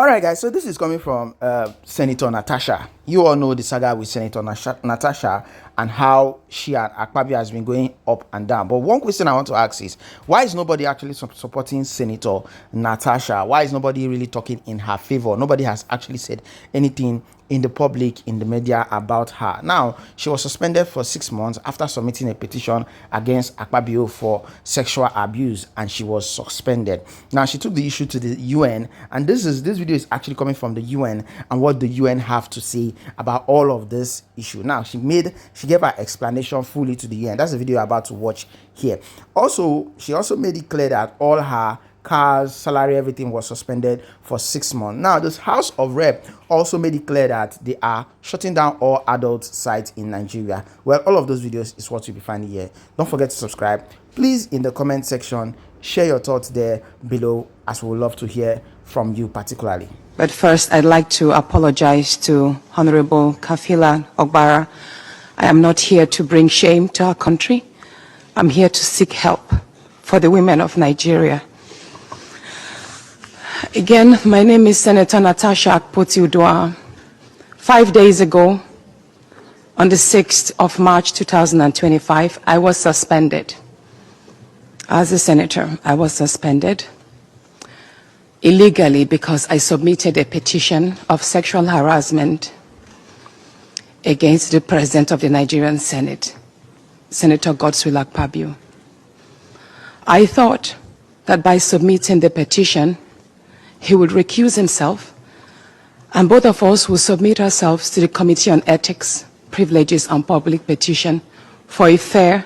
All right, guys, so this is coming from Senator Natasha. You all know the saga with Senator Natasha and how she and Akpabio has been going up and down. But one question I want to ask is, why is nobody actually supporting Senator Natasha? Why is nobody really talking in her favor? Nobody has actually said anything in the public, in the media about her. Now, she was suspended for 6 months after submitting a petition against Akpabio for sexual abuse, and she was suspended. Now, she took the issue to the UN, and this video is actually coming from the UN and what the UN have to say about all of this issue. Now, she gave her explanation fully to the UN. That's the video you're about to watch here. Also, she also made it clear that all her cars, salary, everything was suspended for 6 months. Now, this House of Rep also made it clear that they are shutting down all adult sites in Nigeria. Well, all of those videos is what you'll be finding here. Don't forget to subscribe. Please, in the comment section, share your thoughts there below, as we would love to hear from you particularly. But first, I'd like to apologize to Honorable Kafila Ogbara. I am not here to bring shame to our country. I'm here to seek help for the women of Nigeria. Again, my name is Senator Natasha Akpoti Udwa. 5 days ago, on the 6th of March 2025, I was suspended. As a senator, I was suspended illegally because I submitted a petition of sexual harassment against the President of the Nigerian Senate, Senator Godswill Akpabio. I thought that by submitting the petition, he would recuse himself, and both of us will submit ourselves to the Committee on Ethics, Privileges and Public Petition for a fair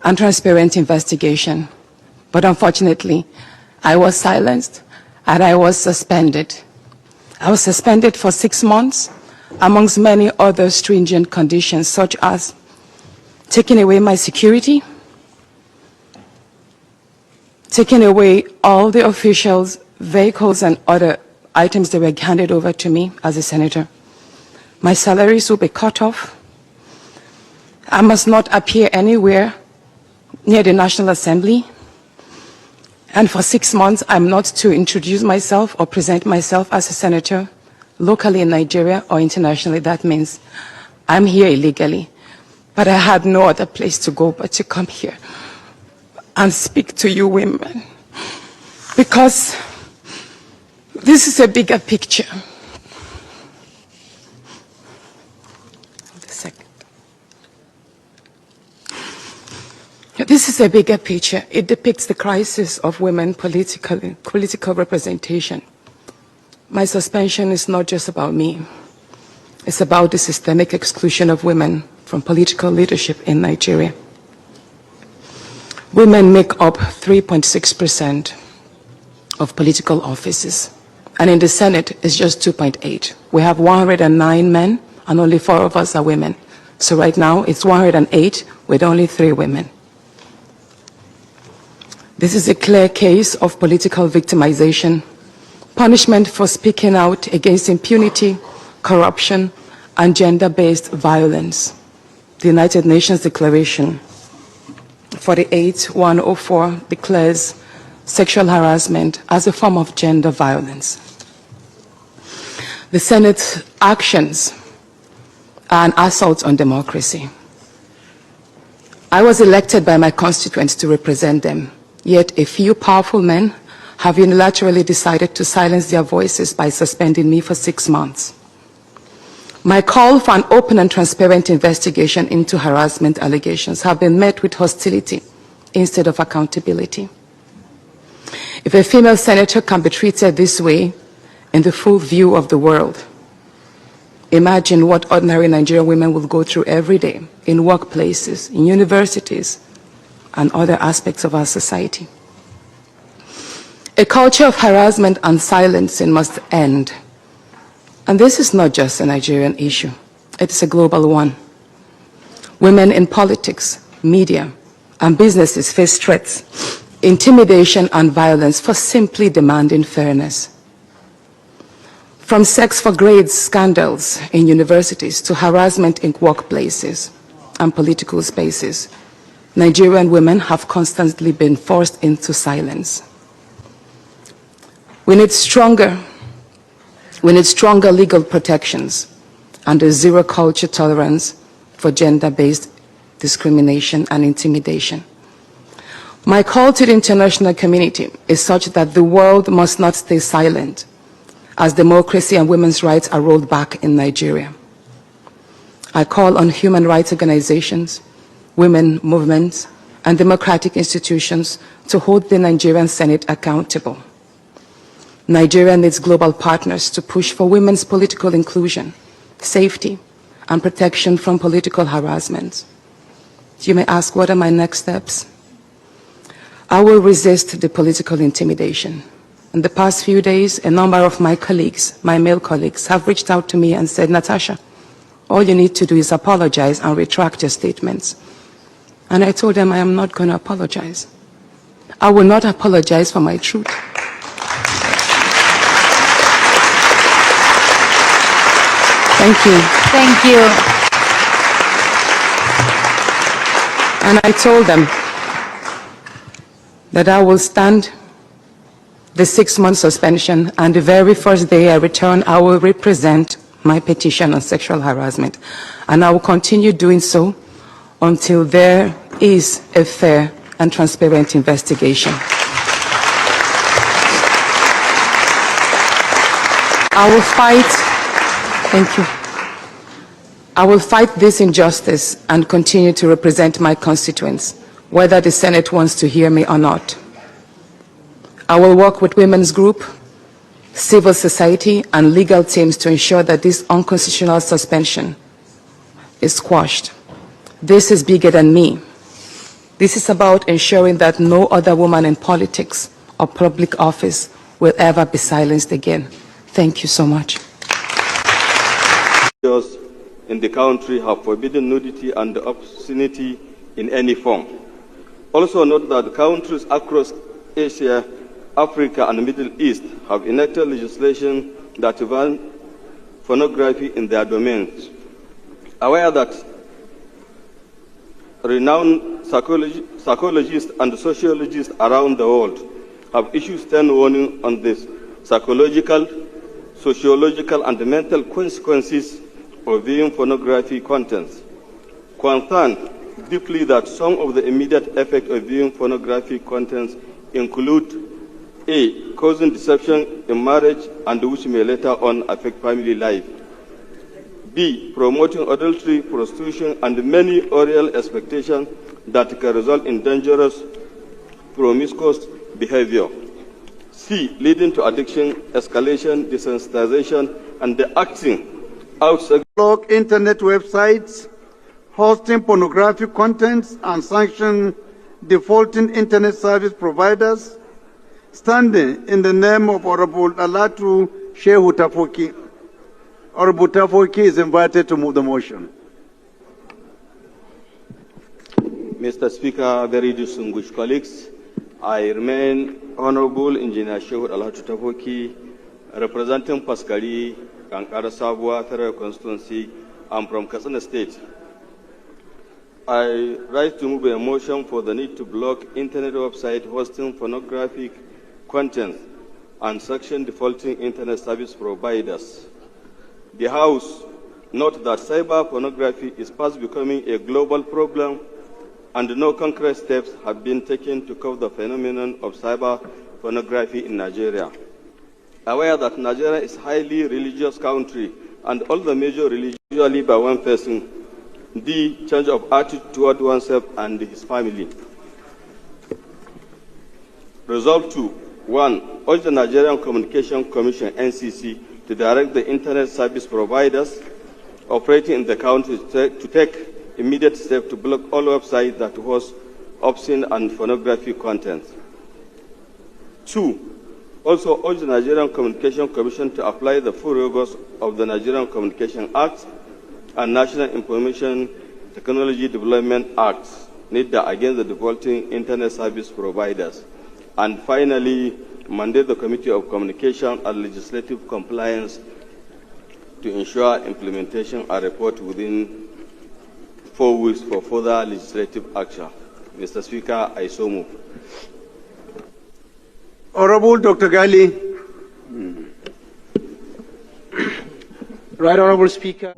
and transparent investigation. But unfortunately, I was silenced and I was suspended. I was suspended for 6 months, amongst many other stringent conditions, such as taking away my security, taking away all the officials' vehicles and other items that were handed over to me as a senator. My salaries will be cut off. I must not appear anywhere near the National Assembly. And for 6 months, I'm not to introduce myself or present myself as a senator locally in Nigeria or internationally. That means I'm here illegally. But I had no other place to go but to come here and speak to you women. Because this is a bigger picture. Hold a second. This is a bigger picture. It depicts the crisis of women political representation. My suspension is not just about me. It's about the systemic exclusion of women from political leadership in Nigeria. Women make up 3.6% of political offices. And in the Senate, it's just 2.8. We have 109 men, and only 4 of us are women. So right now, it's 108 with only 3 women. This is a clear case of political victimization, punishment for speaking out against impunity, corruption, and gender-based violence. The United Nations Declaration 48/104 declares sexual harassment as a form of gender violence. The Senate's actions are an assault on democracy. I was elected by my constituents to represent them, yet a few powerful men have unilaterally decided to silence their voices by suspending me for 6 months. My call for an open and transparent investigation into harassment allegations have been met with hostility instead of accountability. If a female senator can be treated this way in the full view of the world, imagine what ordinary Nigerian women will go through every day in workplaces, in universities, and other aspects of our society. A culture of harassment and silencing must end. And this is not just a Nigerian issue. It is a global one. Women in politics, media, and businesses face threats, intimidation, and violence for simply demanding fairness. From sex for grades scandals in universities to harassment in workplaces and political spaces, Nigerian women have constantly been forced into silence. We need stronger We need stronger legal protections and a zero culture tolerance for gender-based discrimination and intimidation. My call to the international community is such that the world must not stay silent as democracy and women's rights are rolled back in Nigeria. I call on human rights organizations, women movements, and democratic institutions to hold the Nigerian Senate accountable. Nigeria needs global partners to push for women's political inclusion, safety, and protection from political harassment. You may ask, what are my next steps? I will resist the political intimidation. In the past few days, a number of my colleagues, my male colleagues, have reached out to me and said, Natasha, all you need to do is apologize and retract your statements. And I told them I am not going to apologize. I will not apologize for my truth. Thank you. Thank you. And I told them that I will stand the 6-month suspension, and the very first day I return, I will represent my petition on sexual harassment. And I will continue doing so until there is a fair and transparent investigation. I will fight, thank you. I will fight this injustice and continue to represent my constituents, whether the Senate wants to hear me or not. I will work with women's group, civil society, and legal teams to ensure that this unconstitutional suspension is squashed. This is bigger than me. This is about ensuring that no other woman in politics or public office will ever be silenced again. Thank you so much. In the country have forbidden nudity and obscenity in any form. Also note that countries across Asia, Africa, and the Middle East have enacted legislation that ban pornography in their domains. Aware that renowned psychologists and sociologists around the world have issued stern warning on this psychological, sociological, and mental consequences of viewing pornography contents. Concerned deeply that some of the immediate effects of viewing pornography contents include A, causing deception in marriage and which may later on affect family life. B, promoting adultery, prostitution, and many oral expectations that can result in dangerous, promiscuous behavior. C, leading to addiction, escalation, desensitization, and the acting outside. Internet websites, hosting pornographic contents, and sanction defaulting internet service providers, standing in the name of Honorable Alatu Shehu Tafoki. Honorable Tafoki is invited to move the motion. Mr. Speaker, very distinguished colleagues, I remain Honorable Engineer Shehu Alatu Tafoki, representing Paskari, Kankara Sabwa Federal Constituency. I'm from Katsina State. I rise to move a motion for the need to block internet website hosting pornographic content and sanction defaulting internet service providers. The House note that cyber pornography is fast becoming a global problem and no concrete steps have been taken to curb the phenomenon of cyber pornography in Nigeria. Aware that Nigeria is a highly religious country and all the major religions usually by one person, the change of attitude toward oneself and his family. Resolve 2. 1. Urge the Nigerian Communication Commission, NCC, to direct the internet service providers operating in the country to take immediate steps to block all websites that host obscene and pornography content. 2. Also urge the Nigerian Communication Commission to apply the full rigors of the Nigerian Communication Act and National Information Technology Development Act needed against the defaulting internet service providers. And finally, mandate the Committee of Communication and Legislative Compliance to ensure implementation and report within 4 weeks for further legislative action. Mr. Speaker, I so move. Honorable Dr. Gali. Right Honourable Speaker.